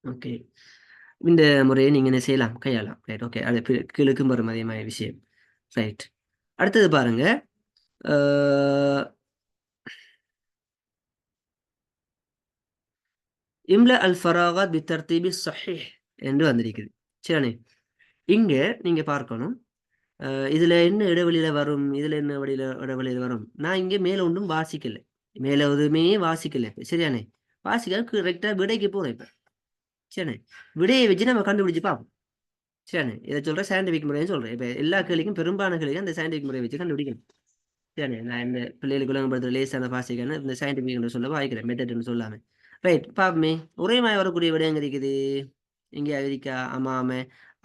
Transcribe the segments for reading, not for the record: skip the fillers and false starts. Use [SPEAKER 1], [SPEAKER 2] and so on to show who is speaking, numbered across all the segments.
[SPEAKER 1] Okay. இந்த முறையை நீங்க என்ன செய்யலாம்? கையாளலாம். ரைட். ஓகே. அது கீழுக்கும் வரும் அதே மாரி விஷயம். ரைட். அடுத்தது பாருங்க. அ இம்ல அல் ஃபராகாத் பித்தர்தீபி ஸஹீஹ் என்று வந்திருக்குது. சரிதானே? இங்க நீங்க பார்க்கணும். இதுல என்ன இடைவெளியில வரும்? இதுல என்ன இடைவெளியில வரும்? நான் இங்க மேல ஒன்றும் வாசிக்கல. மேல எதுவுமே வாசிக்கல. சரியானே? வாசிக்காம கரெக்ட்டா விடைக்கு போறேன் இப்ப. சரியானே? விடையை வச்சு நம்ம கண்டுபிடிச்சு பார்ப்போம். சரியானே? இத சொல்றேன் சயின்டிஃபிக் முறைன்னு சொல்றேன். இப்ப எல்லா கேள்விக்கும் பெரும்பாலான கேள்விக்கும் அந்த சயின்டிஃபிக் முறைய வச்சு கண்டுபிடிக்கணும். சரியானே? நான் இந்த பிள்ளைகளுக்கு விளங்கப்படுத்துற லேசான பாஷைக்கான இந்த சயின்டிஃபிக் என்று சொல்ல வாய்க்கிறேன். மெத்தட்ன்னு சொல்லாம. ரைட். பாப்போமே. ஒரே மாரி வரக்கூடிய விடை எங்க இருக்குது? இங்க இருக்கா? அமாம,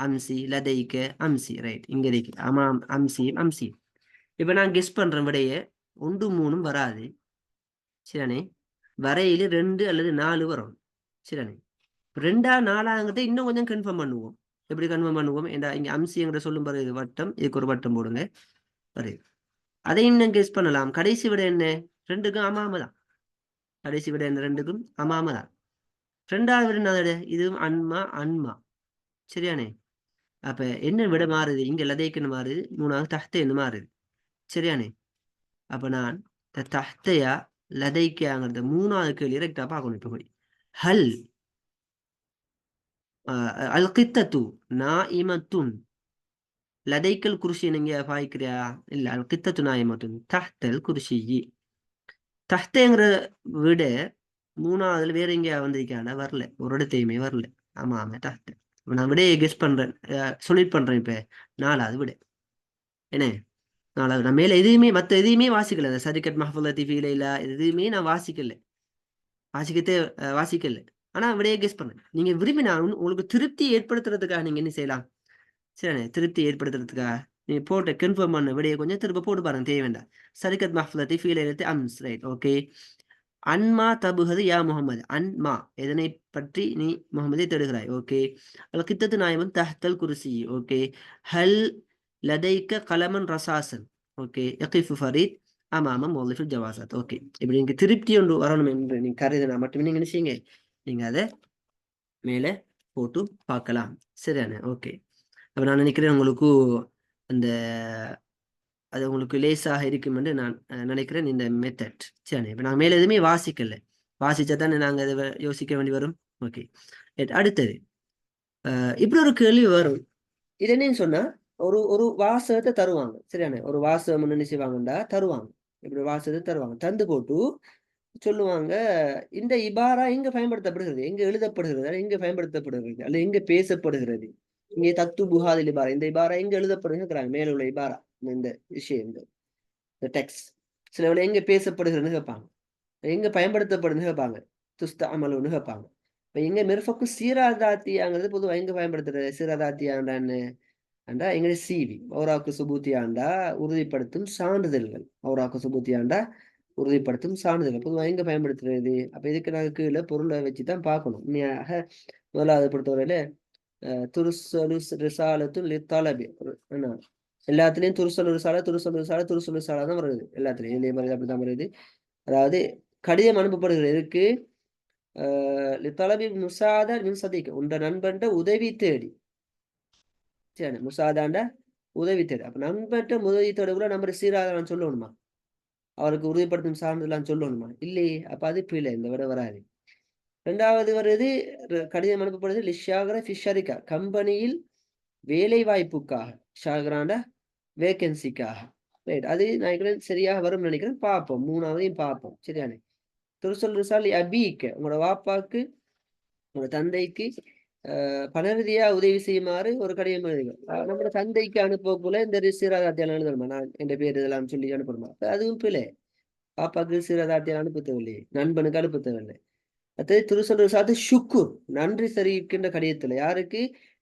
[SPEAKER 1] அம்சி, லதைக்க, அம்சி. ரைட். இங்க இருக்கு. அமாம், அம்சி, அம்சி. இப்ப நான் கெஸ் பண்றேன் விடைய. 1, 3ம் வராது. சரிதானே? வரையில 2 அல்லது 4 வரும். சரிதானே? 2ஆ 4ஆங்கிறத இன்னும் கொஞ்சம் கன்ஃபார்ம் பண்ணுவோம். எப்படி கன்ஃபார்ம் பண்ணுவோம்? ஏன்டா இங்க அம்சிங்கிற சொல்லும் பாரு இது வட்டம். இதுக்கு ஒரு வட்டம் போடுங்க. சரி. அதையும் இன்னும் கெஸ் பண்ணலாம். கடைசி விடை என்ன? 2க்கும் அமாம தான். கடைசி விடை என்ன? 2க்கும் அமாம தான். 2வது விடை என்னது? இதுவும் அன்மா, அன்மா. சரியானே? அப்ப என்ன விடை மாறுது? இங்க லதைக்குன்னு மாறுது. 3வது தஹ்தேன்னு மாறுது. சரியானே? அப்ப நான் தஹ்தையா லதைக்காங்கிறத 3வது கேள்வி கரெக்டா பார்க்கணும் இப்ப போய். ஹல் அல் கித்தத்து நாயிமத்துன் லதைக்கல் குருஷி நீங்க பாய்க்கிறியா? இல்ல அல் கித்தத்து நாயிமத்துன் தஹ்தல் குருஷியி. தஹ்தேங்கிற விட 3வதுல வேற எங்கேயா வந்திருக்காண்டா? வரல. ஒரு இடத்தையுமே வரல. ஆமா ஆமா தஹ்த. இப்ப நான் விடையை கெஸ் பண்றேன். சொல்லிட் பண்றேன் இப்ப. 4வது விடை. என்ன? 4வது. நான் மேல எதையுமே மத்த எதையுமே வாசிக்கல. அந்த சரிகத் மஹ்ஃபுலத்தி ஃபீ லைலா எதையுமே நான் வாசிக்கல. வாசிக்கத்தே வாசிக்கல. ஆனா விடையை கெஸ் பண்ணேன். நீங்க விரும்பினா உங்களுக்கு திருப்தி ஏற்படுத்துறதுக்காக நீங்க என்ன செய்யலாம்? சரிண்ணே. திருப்தி ஏற்படுத்துறதுக்காக நீங்க போட்ட கன்ஃபார்ம் பண்ண விடையை கொஞ்சம் திரும்ப போட்டு பாருங்க. தேவை வேண்டாம். சரிகத் மஹ்ஃபுலத்தி ஃபீ லைலத்தி அம்ஸ். ரைட். ஓகே. அன்மா தபுகது யா முகமது. அன்மா எதனை பற்றி நீ முகமதை தேடுகிறாய்? ஓகே. அல் கித்தத்து நாயமன் தஹ்தல் குருசி. ஓகே. ஹல் லதைக்க கலமன் ரசாசன். ஓகே. யகிஃபு ஃபரீத் அமாம மௌலிஃபில் ஜவாசாத். ஓகே. இப்படி நீங்க திருப்தி ஒன்று வரணும் என்று நீங்க கருதினா மட்டுமே நீங்க என்ன செய்யுங்க? நீங்க அதை மேலே போட்டு பார்க்கலாம். சரியானே? ஓகே. அப்ப நான் நினைக்கிறேன் உங்களுக்கு அந்த அது உங்களுக்கு லேசாக இருக்கும் என்று நான் நினைக்கிறேன் இந்த மெத்தட். சரி. இப்ப நான் மேல எதுவுமே வாசிக்கல. வாசிச்சா தானே நாங்க அதை யோசிக்க வேண்டி வரும். ஓகே. அடுத்தது. இப்படி ஒரு கேள்வி வரும். இது என்னன்னு சொன்னா, ஒரு ஒரு வாசகத்தை தருவாங்க. சரியானே? ஒரு வாசகம் என்ன செய்வாங்கண்டா தருவாங்க. இப்படி வாசகத்தை தருவாங்க. தந்து போட்டு சொல்லுவாங்க, இந்த இபாரா எங்க பயன்படுத்தப்படுகிறது? எங்க எழுதப்படுகிறது? அல்லது எங்க பயன்படுத்தப்படுகிறது? அல்லது எங்க பேசப்படுகிறது? இங்கே தத்து புகாதில் இபாரா. இந்த இபாரா எங்க எழுதப்படுகிறது? மேல உள்ள இபாரா. இந்த விஷயம் இந்த டெக்ஸ்ட். சில வேளை எங்க பேசப்படுகிறதுன்னு கேட்பாங்க. எங்க பயன்படுத்தப்படுதுன்னு கேட்பாங்க. துஸ்தஅமலுன்னு கேட்பாங்க. இப்ப எங்க மிர்ஃபக்கு சீராதாத்தியாங்கிறது பொதுவா எங்க பயன்படுத்துறது? சீராதாத்தியாண்டான்னு அண்டா எங்களுடைய சிவி. ஔராக்கு சுபூத்தியாண்டா உறுதிப்படுத்தும் சான்றிதழ்கள். ஔராக்கு சுபூத்தியாண்டா உறுதிப்படுத்தும் சான்றிதழ்கள். பொதுவா எங்க பயன்படுத்துறது? அப்ப இதுக்கு நாங்க கீழ பொருளை வச்சுதான் பார்க்கணும். உண்மையாக 1வது பொறுத்தவரையில துருசலு ரிசாலத்து லித்தலபி. என்ன? எல்லாத்துலயும் துருசலு ரிசாலா, துருசலு ரிசாலா, துருசலு ரிசாலா தான் வருது. எல்லாத்துலயும். இதே மாதிரி அப்படிதான் வருது. அதாவது கடிதம் அனுப்பப்படுகிறது. எதுக்கு? லித்தலபி முசாதா மின் சதீக். உண்ட நண்பன்ட உதவி தேடி. சரி. முசாதாண்ட உதவி தேடி. அப்ப நண்பன்ட்ட உதவி தேட கூட நம்ம சீராதான் சொல்லணுமா? அவருக்கு உறுதிப்படுத்தும் சான்றிதழ் சொல்லணுமா? இல்லையே. அப்ப அது பிழை. இந்த விட வராது. 2வது வருது கடிதம் அனுப்பப்படுது லிஷாகர ஃபிஷரிக்கா. கம்பெனியில் வேலை வாய்ப்புக்காக. ஷாகராண்ட வேகன்சிக்காக. ரைட். அது நினைக்கிறேன் சரியாக வரும்னு நினைக்கிறேன். பார்ப்போம். 3வதையும் பார்ப்போம். சரியானே? துருசல் ரிசாலி அபீக்க. உங்களோட வாப்பாக்கு, உங்களோட தந்தைக்கு பண ரீதியா உதவி செய்யுமாறு ஒரு கடிதம் எழுதுங்க. நம்மளோட தந்தைக்கு அனுப்பக்குள்ள இந்த சீராதாத்தியால் எழுதணுமா? நான் என் பேர் இதெல்லாம் சொல்லி அனுப்பணுமா? அதுவும் பிழை. பாப்பாக்கு சீராதாத்தியால் அனுப்ப தேவையில்லை. நண்பனுக்கு அனுப்ப தேவையில்லை. அடுத்தது துருசல் ரிசாத்து ஷுக்குர். நன்றி தெரிவிக்கின்ற கடிதத்துல யாருக்கு?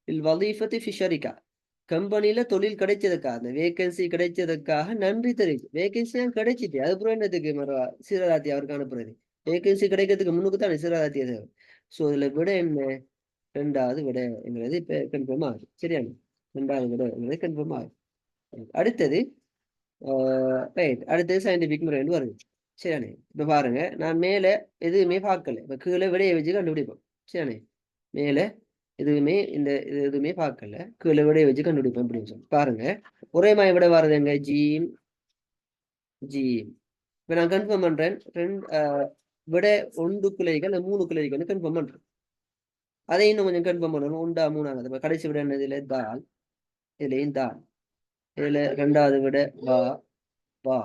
[SPEAKER 1] இல் வலீஃபத்தி ஃபிஷரிக்கா. கம்பெனில தொழில் கிடைச்சதுக்காக, அந்த வேகன்சி கிடைச்சதுக்காக நன்றி தெரிவிக்கும். வேகன்சி தான் கிடைச்சிட்டு அதுக்கப்புறம் என்னத்துக்கு மறுவா சீரதாத்தி அவருக்கு அனுப்புறது? வேகன்சி கிடைக்கிறதுக்கு முன்னுக்கு தான் சீரதாத்திய தேவை. சோ இதுல விட என்ன? 2வது விட என்கிறது இப்ப கன்ஃபார்ம் ஆகுது. சரியான? 2வது விட என்கிறது கன்ஃபார்ம் ஆகுது. அடுத்தது ரைட். அடுத்தது சயின்டிபிக் முறைன்னு வருது. சரியானே? இப்ப பாருங்க, நான் மேல எதுவுமே பார்க்கல. இப்ப கீழே விடையை வச்சு கண்டுபிடிப்போம். சரியானே? மேல எதுவுமே இது எதுவுமே பார்க்கல. கீழே விடைய வச்சு கண்டுபிடிப்போம் அப்படின்னு சொல்லி பாருங்க. ஒரே மாதிரி விட வர்றது எங்க? ஜீம் ஜீம். இப்ப நான் கன்ஃபார்ம் பண்றேன். விட 1 கிளைகள் 3 கிளைகள் கன்ஃபார்ம் பண்றேன். அதை இன்னும் கொஞ்சம் கன்ஃபார்ம் பண்ணணும். 1 3 கடைசி விட என்னது? இதுல தால், இதுலயும் தால், இதுல 2வது விட பா பா.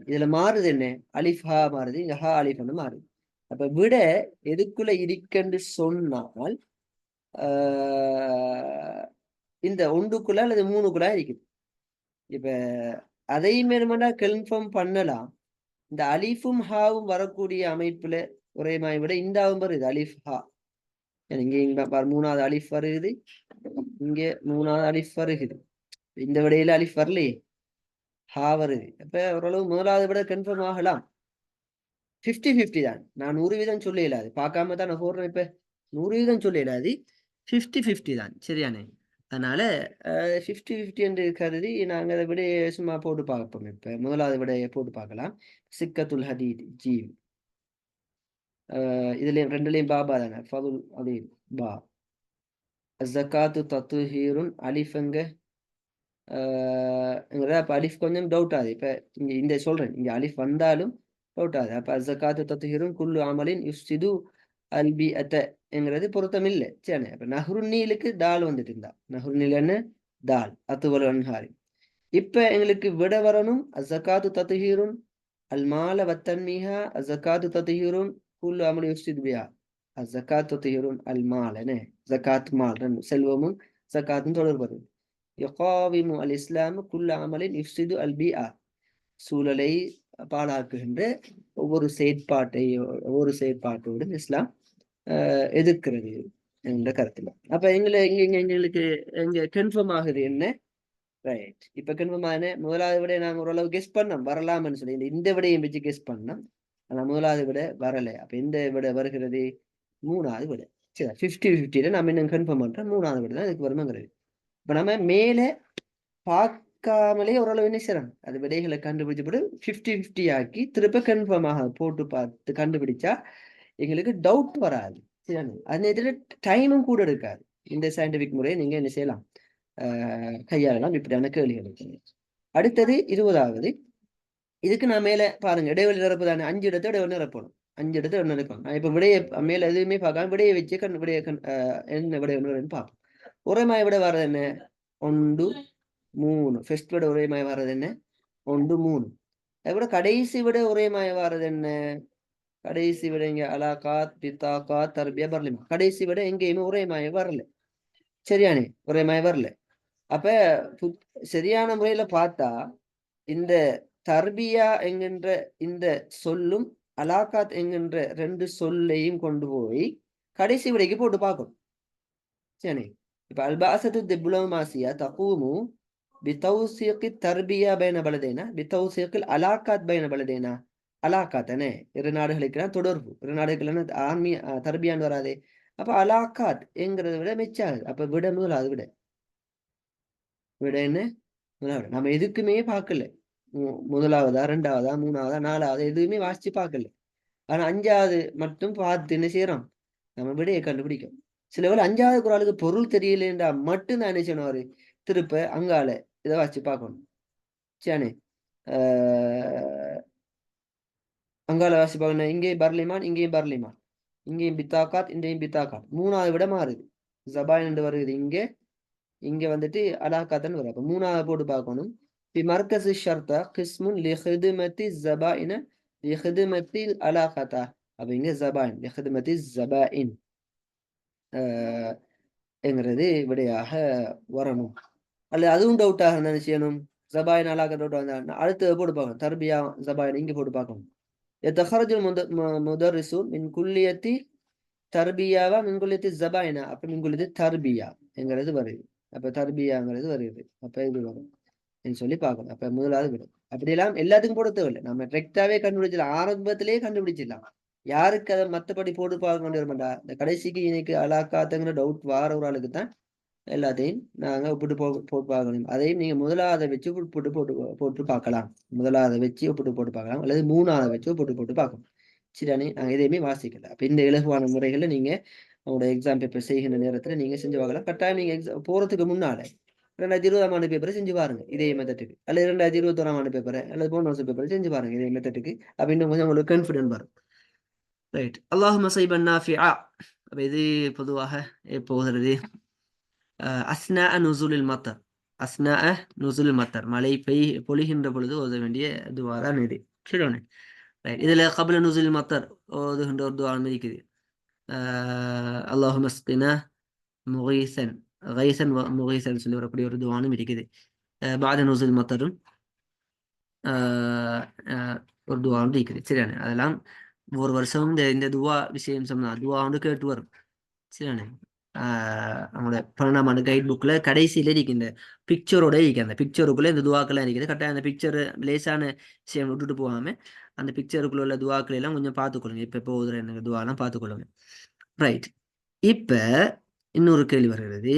[SPEAKER 1] இதுல மாறுது என்ன? அலிஃப் ஹா மாறுது, இங்க ஹா அலிஃப்னு மாறுது. அப்ப விட எதுக்குள்ள இருக்குன்னு சொன்னால் இந்த 1க்குள்ள அல்லது 3க்குள்ள இருக்குது. இப்ப அதை மேலுமெண்டா கன்ஃபார்ம் பண்ணலாம். இந்த அலிஃபும் ஹாவும் வரக்கூடிய அமைப்புல ஒரே மாதிரி விட இந்தாவும் வருது அலிஃப் ஹா. இங்க 3வது அலிஃப் வருது, இங்க 3வது அலிஃப் வருகிறது. இந்த விடையில அலிஃப் வரலையே, ஹா வருது. அப்ப ஓரளவு 1வது விட கன்ஃபார்ம் ஆகலாம். 50-50 தான். நான் 100% சொல்ல இயலாது. பார்க்காம தான் நான் போடுறேன். இப்ப 100% சொல்ல இயலாது. 50-50 தான். சரியானே? அதனால 50-50 என்று கருதி நாங்கள் அதை விட சும்மா போட்டு பார்ப்போம். இப்ப 1வது விடையை போட்டு பார்க்கலாம். சிக்கத்துல் ஹதீத் ஜீம். இதுலயும் 2லயும் பாபா தானே. ஃபதுல் அதீம் பா. ஜக்காத்து தத்துஹீருன் அலிஃப் எங்க? அப்ப அலிஃப் கொஞ்சம் டவுட் ஆகுது. இப்ப இங்க இந்த சொல்றேன், இங்க அலிஃப் வந்தாலும் டவுட் ஆகுது. அப்ப ஜக்காத்து தத்துஹீருன் குல்லு அமலின் யுஃப்சிது அல்பி அத்தங்கிறது பொருத்தம் இல்லை. சரி. அப்ப நஹ்ருன்னீலுக்கு தால் வந்துட்டு இருந்தா, நஹ்ருன்னீலன்னு தால் அத்துவல் அன்ஹாரி. இப்ப எங்களுக்கு விட வரணும். ஜக்காத்து தத்துஹீருன் அல் மால வத்தன்மீஹா ஜக்காத்து தத்துஹீருன் குல்லு அமலி யுஃப்சிது பிஹா. ஜக்காத்து தத்துஹீருன் அல் மால் என்ன? ஜக்காத் மால் செல்வமும் ஜக்காத்தும் தொடர்பது. யகாவிமு அல் இஸ்லாம் குல்ல அமலின் யுஃப்சிது அல் பிஆ. சூழலை பாழாக்குகின்ற ஒவ்வொரு செயற்பாட்டோடு இஸ்லாம் எதிர்க்கிறது என்ற கருத்துல. அப்ப எங்களுக்கு கன்ஃபார்ம் ஆகுது என்ன? ரைட். இப்ப கன்ஃபார்ம் ஆன 1வது விட நாங்க ஓரளவு கெஸ் பண்ணோம் வரலாம்னு சொல்லி, இந்த விடையும் வச்சு கெஸ் பண்ணோம். ஆனா 1வது விட வரல. அப்ப எந்த விட வருகிறது? 3வது விட. சரி, 50-50 நம்ம இன்னும் கன்ஃபார்ம் பண்றோம். 3வது விட தான் இதுக்கு வருமாங்கிறது. இப்ப நம்ம மேல பார்க்காமலே ஓரளவு என்ன செய்யறோம், அது விடைகளை கண்டுபிடிச்சப்படு 50-50 ஆக்கி திருப்ப கன்ஃபார்மாக போட்டு பார்த்து கண்டுபிடிச்சா எங்களுக்கு டவுட் வராது. சரி, அது நேரத்தில் டைமும் கூட எடுக்காது. இந்த சயின்டிபிக் முறையை நீங்க என்ன செய்யலாம், கையாளலாம் இப்படியான கேள்விகளுக்கு. அடுத்தது 20வது. இதுக்கு நான் மேல பாருங்க, இடைவெளி நிரப்பு தானே. 5 இடத்தை இடைவெளி நிரப்பணும். 5 இடத்தை நிரப்பணும். நான் இப்ப விடையை மேல எதுவுமே பார்க்காம விடையை வச்சு என்ன விடை பார்ப்போம். ஒரே மாதிரி விட வர்றது என்ன? 1 3. ஃபர்ஸ்ட் விட ஒரே மாதிரி வர்றது என்ன? 1 3. அதுக்கூட கடைசி விட ஒரே மாதிரி வர்றது என்ன? கடைசி விட இங்க அலாகாத் பித்தாகாத் தர்பியா வரல. கடைசி விட எங்கேயுமே ஒரே மாதிரி வரல. சரியானே? ஒரே மாதிரி வரல. அப்ப சரியான முறையில பார்த்தா இந்த தர்பியா என்கின்ற இந்த சொல்லும் அலாகாத் என்கின்ற 2 சொல்லையும் கொண்டு போய் கடைசி விடைக்கு போட்டு பார்க்கணும். சரி. இப்ப அல்பாசத்து டிப்ளோமாசியா தகூமு பித்தௌசியக்கு தர்பியா பைன பலதேனா பித்தௌசியக்கில் அலாகாத் பைன பலதேனா. அலாகாத் தானே, 2 நாடுகளுக்கு தொடர்பு. 2 நாடுகளுக்கு தர்பியான்னு வராதே. அப்ப அலாகாத் என்கிறத விட மிச்சாகுது. அப்ப விட 1வது விட. விட என்ன? 1வது. நம்ம எதுக்குமே பார்க்கல. 1வதா 2வதா 3வதா 4வதா எதுவுமே வாசிச்சு பார்க்கல. ஆனா 5வது மட்டும் பார்த்து என்ன செய்யறோம், நம்ம விடையை கண்டுபிடிக்கும். சில வேளை 5வது குறளுக்கு பொருள் தெரியலன்றா மட்டும் நான் என்ன செய்யணும், திருப்ப அங்கால இதை வாசிச்சு பார்க்கணும். சரியானே? அங்கால வாசி பார்க்கணும். இங்கேயும் பர்லிமான், இங்கேயும் பர்லிமான், இங்கேயும் பித்தாக்காத், இங்கேயும் பித்தாக்காத். 3வது விட மாறுது. ஜபான் என்று வருது. இங்க வந்துட்டு அலாக்காத்தன்னு வரும். அப்ப 3வது போட்டு பார்க்கணும். மர்கஸ் ஷர்தா கிஸ்முன் லிஹிதுமத்தி ஜபாயின லிஹிதுமத்தில் அலாகாத்தா. அப்ப இங்க ஜபாயின் லிஹிதுமத்தி ஜபாயின் என்கிறது விடையாக வரணும். அல்லது அதுவும் டவுட்டாக இருந்தா செய்யணும். ஜபாயின் அலாக்கா டவுட் வந்தா அடுத்து போட்டு பார்க்கணும். தர்பியா ஜபாயின் இங்க போட்டு பார்க்கணும். எத்தஹரஜுல் முதர்ரிசூன் மின் குல்லியத்தி தர்பியாவா மின் குல்லியத்தி ஜபாயினா. அப்ப மின் குல்லியத்தி தர்பியா என்கிறது வருது. அப்ப தர்பியாங்கிறது வருது. அப்ப இது வரும் சொல்லி பார்க்கணும். அப்ப 1வது விட. அப்படியெல்லாம் எல்லாத்துக்கும் போட தேவையில்லை. நம்ம டிரெக்டாவே கண்டுபிடிச்சிடலாம். ஆரம்பத்திலேயே கண்டுபிடிச்சிடலாம். யாருக்கு அதை மற்றபடி போட்டு பார்க்க வேண்டிய மாட்டா. இந்த கடைசிக்கு இன்னைக்கு அலாக்காத்துங்கிற டவுட் வார ஒரு ஆளுக்கு தான் எல்லாத்தையும் நாங்க ஒப்பிட்டு போட்டு பார்க்கணும். அதையும் நீங்க 1வது வச்சு போட்டு பார்க்கலாம். 1வது வச்சு ஒப்பிட்டு போட்டு பார்க்கலாம். அல்லது 3வது வச்சு ஒப்பிட்டு போட்டு பார்க்கணும். சரியானே? நாங்க எதையுமே வாசிக்கல. அப்ப இந்த இலகுவான முறைகளை நீங்க உங்களோட எக்ஸாம் பேப்பர் செய்கின்ற நேரத்தில் நீங்கள் செஞ்சு பார்க்கலாம். கட்டாயம் நீங்கள் எக்ஸாம் போகிறதுக்கு முன்னால் 2020ஆம் ஆண்டு பேப்பரை செஞ்சு பாருங்க இதே மெத்தட்டுக்கு, அல்லது 2021ஆம் ஆண்டு பேப்பரை அல்லது போன வருஷம் பேப்பரை செஞ்சு பாருங்க இதே மெத்தட்டுக்கு. அப்படின்னு கொஞ்சம் உங்களுக்கு கான்ஃபிடென்ட் வரும். ரைட். அல்லாஹும்ம ஸைபன் நாஃபிஆ. அப்போ இது பொதுவாக போகிறது அஸ்னா நுசுலில் மத்தர். அஸ்னா நுசுலில் மத்தர், மழை பொழிகின்ற பொழுது ஓத வேண்டிய துவா தான் இது. சரிண்ணே. ரைட். இதில் கபல நுசுலில் மத்தர் ஓதுகின்ற ஒரு துவா இருக்குது. அல்லாஹும்ம ஸ்கினா முகீசன் கைசன் முகீசன் சொல்லி வரக்கூடிய ஒரு துவானும் இருக்குது. பாத நுசுல் மத்தரும் ஒரு துவா வந்து இருக்குது. சரியானே. அதெல்லாம் ஒரு வருஷம் இந்த துவா விஷயம் சொன்னா துவா வந்து கேட்டு வரும். சரியானே. அவங்களோட 12ஆம் ஆண்டு கைட் புக்கில் கடைசியில் இருக்கு இந்த பிக்சரோட இருக்கு. அந்த பிக்சருக்குள்ளே இந்த துவாக்கெல்லாம் இருக்குது. கரெக்டாக அந்த பிக்சர் லேசான விஷயம் விட்டுட்டு போகாமல் அந்த பிக்சருக்குள்ள உள்ள துவாக்களை எல்லாம் கொஞ்சம் பார்த்துக்கொள்ளுங்க. இப்போ போகுதுற எனக்கு துவாலாம் பார்த்துக்கொள்ளுங்க. ரைட். இப்போ இன்னொரு கேள்வி வருகிறது.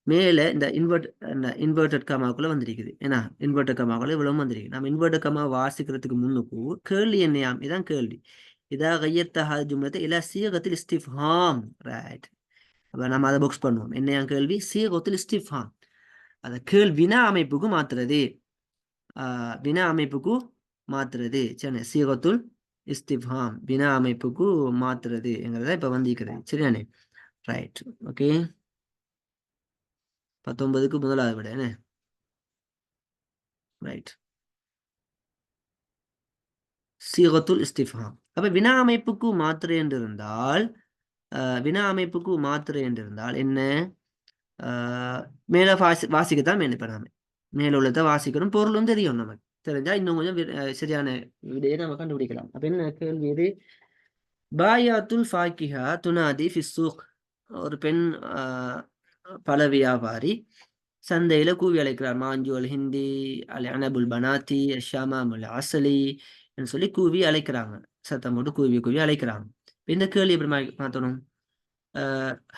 [SPEAKER 1] மேலே இந்த இன்வெர்டட் கமாக்குள்ள வந்திருக்குது. ஏன்னா இன்வெர்டட் கமாக்குள்ள இவ்வளவு வந்திருக்கு. நம்ம இன்வெர்டட் கமா வாசிக்கிறதுக்கு முன்னுக்கு கேள்வி என்னையாம்? இதான் கேள்வி. இதா கையத்தஹா ஜும்லத்தை இலா சீகத்தில் இஸ்திஃப்ஹாம். ரைட். அப்போ நம்ம அதை புக்ஸ் பண்ணுவோம். என்னையா கேள்வி? சீகத்தில் இஸ்திஃப்ஹாம். அதை வினா அமைப்புக்கு மாத்துறது. வினா அமைப்புக்கு மாத்துறது. சரி. சீகத்துல் இஸ்திஃப்ஹாம் வினா அமைப்புக்கு மாத்துறது என்கிறத இப்போ வந்திருக்கிறது. சரியானே. ரைட். ஓகே. 19க்கு முதலாவது விட என்ன? ரைட். சீகத்துல் இஸ்திஃப்ஹாம். அப்ப வினா அமைப்புக்கு மாத்திரை என்று இருந்தால் வினா அமைப்புக்கு மாத்திரை என்று இருந்தால் என்ன? மேல வாசிக்கத்தான் மேல. இப்ப நாம மேல உள்ளதை வாசிக்கணும். பொருளும் தெரியும். நமக்கு தெரிஞ்சா இன்னும் கொஞ்சம் சரியான விடையை நம்ம கண்டுபிடிக்கலாம். அப்ப என்ன கேள்வி இது? பாயாத்துல் ஃபாக்கிஹா துனாதி ஃபிஸ்ஸூக். ஒரு பெண் பல வியாபாரி சந்தையில கூவி அழைக்கிறார். மாஞ்சு அல் ஹிந்தி அல் அனபுல் பனாத்தி ஷாமாம் அல் அசலி என்று சொல்லி கூவி அழைக்கிறாங்க. சத்தம் போட்டு கூவி அழைக்கிறாங்க. இந்த கேள்வி எப்படி மாற்றணும்?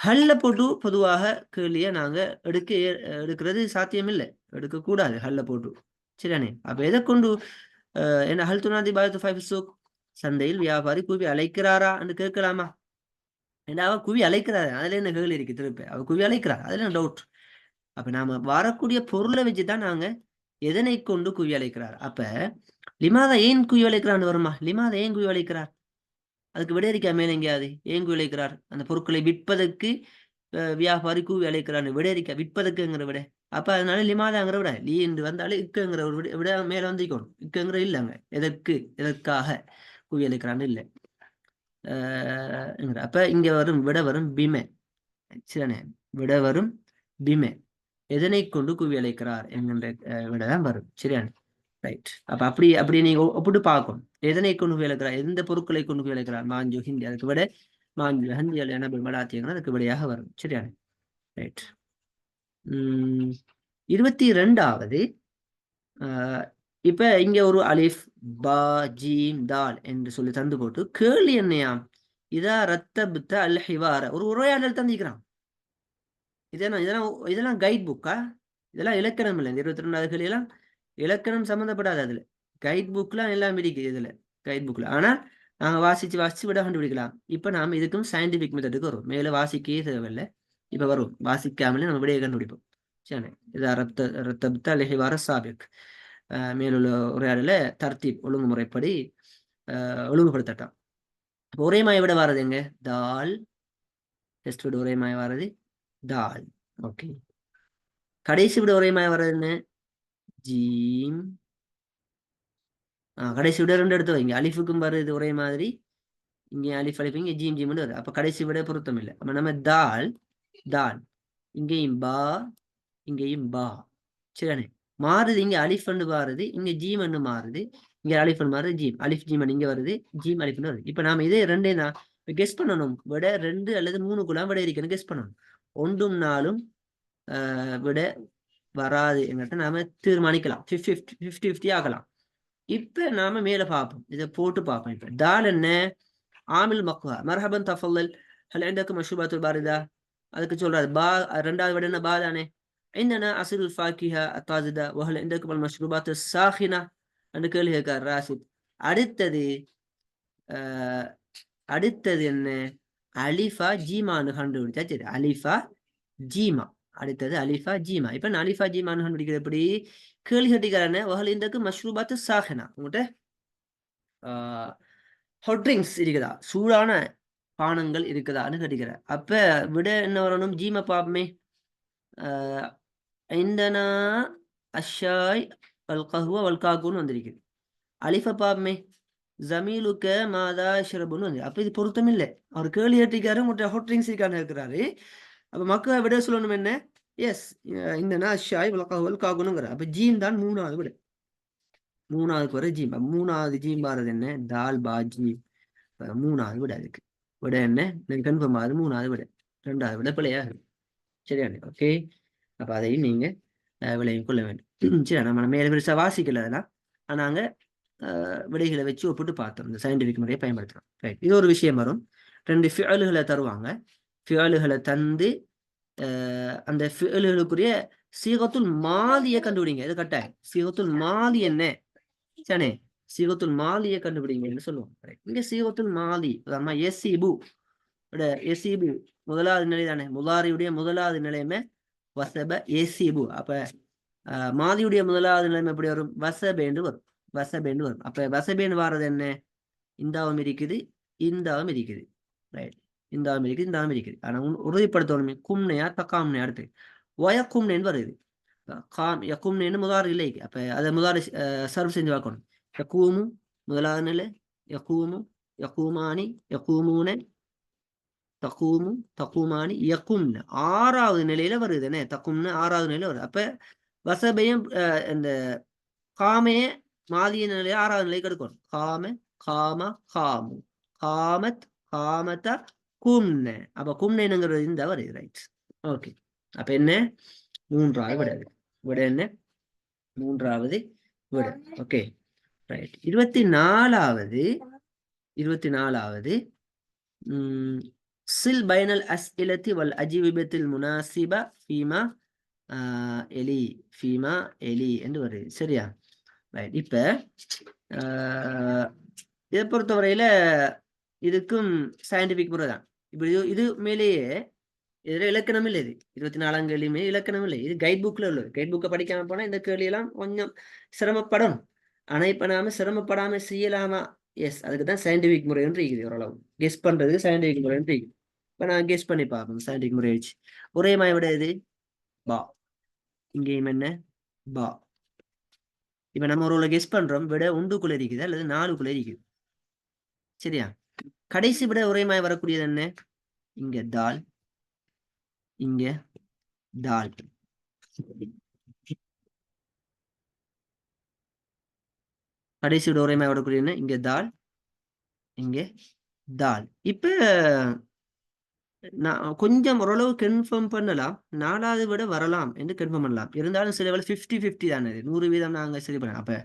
[SPEAKER 1] ஹல்ல போட்டு பொதுவாக கேள்வியை நாங்க எடுக்கிறது சாத்தியம் இல்லை, எடுக்கக்கூடாது ஹல்ல போட்டு. சரியானே. அப்ப எதை கொண்டு என்ன ஹல் துனாதி பாயத்து ஃபைவ் சூக், சந்தையில் வியாபாரி கூவி அழைக்கிறாரா என்று கேட்கலாமா? ஏன்னா அவ குவி அழைக்கிறாரு, அதுல என்ன கேள்வி இருக்கு? திருப்பி அவ குவி அழைக்கிறார், அதுல என்ன டவுட்? அப்ப நாம வரக்கூடிய பொருளை வச்சுதான் நாங்க எதனை கொண்டு குவி அழைக்கிறார். அப்ப லிமாதா ஏன் குவி அழைக்கிறான்னு வருமா? லிமாதா ஏன் குவி அழைக்கிறார்? அதுக்கு விட இருக்கா மேல எங்கேயாவது? ஏன் குவி அழைக்கிறார்? அந்த பொருட்களை விற்பதற்கு வியாபாரி கூவி அழைக்கிறான்னு விட இருக்கா? விற்பதற்குங்கிற விட. அப்ப அதனால லிமாதாங்கிற விட லீ என்று வந்தாலும் இக்குங்கிற ஒரு விட மேல வந்துக்கணும். இக்குங்கிற இல்லைங்க. எதற்காக கூவி அழைக்கிறான்னு இல்லை. அப்ப இங்க வரும் விட வரும் பிமே. சரிதானே. விட வரும் பிமே. எதனை கொண்டு குவி அழைக்கிறார் என்கின்ற விடதான் வரும். சரியானே. ரைட். அப்ப அப்படி நீங்க ஒப்பிட்டு பார்க்கணும். எதனை கொண்டு குவி அழைக்கிறார், எந்த பொருட்களை கொண்டு குவி அழைக்கிறார்? மாஞ்சு ஹிந்தி, அதுக்கு விட மாஞ்சு ஹிந்தி என்ன மலாத்தியங்கள் அதுக்கு விடையாக வரும். சரியானே. ரைட். 22வது இப்ப இங்க ஒரு அலிஃப் பா ஜீம் தால் என்று சொல்லி தந்து போட்டு கேள்வி என்னையாம்? இதா ரத்தபுத்த அல் ஹிவார, ஒரு உரையாடல் தந்திக்கிறான். இதெல்லாம் கைட் புக்கா? இதெல்லாம் இலக்கணம் இல்லை. இந்த 22வது கேள்வி எல்லாம் இலக்கணம் சம்மந்தப்படாது. அதுல கைட் புக்லாம் எல்லாம் இருக்குது இதுல கைட் புக்ல. ஆனா நாங்க வாசிச்சு விட கண்டுபிடிக்கலாம். இப்ப நாம இதுக்கும் சயின்டிபிக் மெத்தடுக்கு வரும். மேல வாசிக்கவே தேவையில்லை. இப்ப வரும் வாசிக்காமலே நம்ம விடையை கண்டுபிடிப்போம். சரி. இதா ரத்தபுத்த அல் ஹிவார சாபிக். மேலுள்ள உரையாடல தர்த்தீப் ஒழுங்குமுறைப்படி ஒழுங்குபடுத்தட்டான். ஒரே மாய விட வாரது எங்க? தால். டெஸ்ட் விட ஒரே மாய வாரது தால். ஓகே. கடைசி விட ஒரே மாய வர்றது என்ன? ஜீம். கடைசி விட 2 எடுத்து வைங்க. அலிஃபுக்கும் வருது ஒரே மாதிரி. இங்கே அலிஃப் இங்கே ஜீம் ஜீம் வருது. அப்ப கடைசி விட பொருத்தம் இல்லை. அப்ப நம்ம தால் இங்கேயும் பா இங்கேயும் பா. சரிதானே. மாறுது. இங்க அலிஃப் மாறுது, இங்க ஜீம் மாறுது. இங்க அலிஃப் மாறுது, ஜீம் அலிஃப் ஜீம் இங்க வருது, ஜீம் அலிஃப் வருது. இப்ப நாம இதே ரெண்டே தான் கெஸ் பண்ணணும். விட 2 அல்லது 3க்குள்ள விட இருக்குன்னு கெஸ் பண்ணணும். 1ம் 4ம் விட வராது என்கிட்ட நாம தீர்மானிக்கலாம். 50-50 ஆகலாம். இப்ப நாம மேல பார்ப்போம். இதை போட்டு பார்ப்போம். இப்ப தால் என்ன? ஆமில் மக்வா மர்ஹபன் தஃபல்லல் ஹல் இந்தக்கும் மஷ்ரூபாத்துல் பாரிதா. அதுக்கு சொல்றாரு பா. 2வது விட என்ன? பா தானே. عندنا عصير الفاكهة الطازجة وهل عندكم المشروبات الساخنة என்று கேள்வி கேட்கிறார் ராசித். அடுத்தது என்ன? அலிஃபா ஜீமான்னு கண்டுபிடிச்சா சரி. அலிஃபா ஜீமா, அடுத்தது அலிஃபா ஜீமா. இப்ப நான் அலிஃபா ஜீமான்னு கண்டுபிடிக்கிறது எப்படி? கேள்வி கட்டிக்காரன வகல் இந்தக்கு மஷ்ரூபாத்து சாஹனா, உங்கள்கிட்ட ஹாட் ட்ரிங்க்ஸ் இருக்குதா, சூடான பானங்கள் இருக்குதான்னு கேட்டுக்கிற. அப்ப விட என்ன வரணும்? ஜீமா பாப்பமே. இந்தனா அஷாய் வல் கஹ்வா வல் காகுன்னு வந்திருக்குது. அலிஃப பாப்பமே. ஜமீலுக்க மாதா ஷரபுன்னு வந்து. அப்ப இது பொருத்தம் இல்லை. அவர் கேள்வி கேட்டிருக்காரு, உங்கள்கிட்ட ஹாட் ட்ரிங்க்ஸ் இருக்கான்னு இருக்கிறாரு. அப்ப மக்கள் விட சொல்லணும் என்ன? எஸ், இந்தனா அஷாய் வல் கஹ்வா வல் காகுனுங்கிற. அப்ப ஜீம் தான் மூணாவது விட. மூணாவதுக்கு வர ஜீம். மூணாவது ஜீம் பாரது என்ன? தால் பா ஜீம். மூணாவது விட அதுக்கு விட என்ன? கன்ஃபார்ம் ஆகுது மூணாவது விட. ரெண்டாவது விட பிள்ளையா சரியானே. ஓகே, அப்ப அதையும் நீங்க விளையும் கொள்ள வேண்டும். சரி, நம்ம மேல பெருசா வாசிக்கல அதெல்லாம். நாங்க விடைகளை வச்சு ஒப்பிட்டு பார்த்தோம். இந்த சயின்டிபிக் முறையை பயன்படுத்துறோம். ரைட், இது ஒரு விஷயம் வரும். 2 ஃபியலுகளை தருவாங்க. ஃபியலுகளை தந்து அந்த ஃபியலுக்குரிய சீகத்துல் மாதியை கண்டுபிடிங்க. இது கட்டாயம். சீகத்துல் மாதி என்ன? சரி, சீகத்துல் மாலியை கண்டுபிடிங்கன்னு சொல்லுவோம். இங்க சீகத்துல் மாலி எஸ்இபு எஸ்இபு முதலாவது நிலை தானே. முதாரியுடைய முதலாவது நிலையமே வசப எஸ்இபு. அப்ப மாதியுடைய முதலாவது நிலைமை எப்படி வரும்? வசபேண்டு வரும். வசபேண்டு வரும். அப்ப வசபேண்டு வாரது என்ன? இந்தாவும் இருக்குது, இந்தாவும் இருக்குது. ரைட், இந்தாவும் இருக்குது, இந்தாவும் இருக்குது. ஆனா உறுதிப்படுத்தணுமே கும்னையா தக்காம்னையா அடுத்து வயக்கும்னு வருது. யக்கும்னு முதாரி இல்லை. அப்ப அதை முதாரி சர்வ் செஞ்சு பார்க்கணும். யக்கூமு முதலாவது நிலை, யக்கூமு, யக்கூமானி, யக்கூமூன, தக்கூமு, தக்கூமானி, யக்கும்னு ஆறாவது நிலையில வருது என்ன? தக்கும்னு ஆறாவது நிலையில வருது. அப்ப வசபையும் இந்த காமைய மாதிய நிலையை ஆறாவது நிலைக்கு எடுக்கணும். காம, காம, காமு, காமத், காமத்த, கும்ன. அப்ப கும்னங்கிறது இந்த வருது. Right, okay. அப்ப என்ன? மூன்றாவது விட. விட என்ன? மூன்றாவது விட. Okay, right. 24வது சில் பைனல் அஸ்இலத்தி வல் அஜிவிபத்தில் முனாசிபா ஃபீமா எலி, ஃபீமா எலி என்று வருது. சரியா? ரைட். இப்ப இதை பொறுத்தவரையில இதுக்கும் சயின்டிபிக் முறை தான். இப்ப இது மேலேயே இதுல இலக்கணம் இல்லை. இது 24ஆம் கேள்வியுமே இலக்கணம் இல்லை. இது கைட் புக்ல உள்ளது. கைட் புக்கை படிக்காம போனா இந்த கேள்வியெல்லாம் கொஞ்சம் சிரமப்படும். ஆனா இப்ப நாம சிரமப்படாம செய்யலாமா? எஸ், அதுக்கு தான் சயின்டிபிக் முறை ஒன்று இருக்குது. ஓரளவு கெஸ் பண்றதுக்கு சயின்டிபிக் முறை ஒன்று இருக்குது. இப்ப நான் கெஸ் பண்ணி பார்ப்போம். சயின்டிபிக் முறை வச்சு ஒரே மாதிரி விட இது பா, இங்கேயும் என்ன பா. இப்ப நம்ம ஒரு கெஸ் பண்றோம், விட ஒன்றுக்குள்ள இருக்குது அல்லது 4க்குள்ள இருக்குது. சரியா? கடைசி விட ஒரே மாதிரி வரக்கூடியது என்ன? இங்க தால், இங்க தால். கடைசி விட ஒரே மாதிரி வரக்கூடிய என்ன? இங்க தால், இங்க தால். இப்ப நான் கொஞ்சம் ஓரளவு கன்ஃபார்ம் பண்ணலாம். 4வது விட வரலாம் என்று கன்ஃபார்ம் பண்ணலாம். இருந்தாலும் சில வேலை 50-50 தானே. 100% நாங்க சரி பண்ணலாம். அப்ப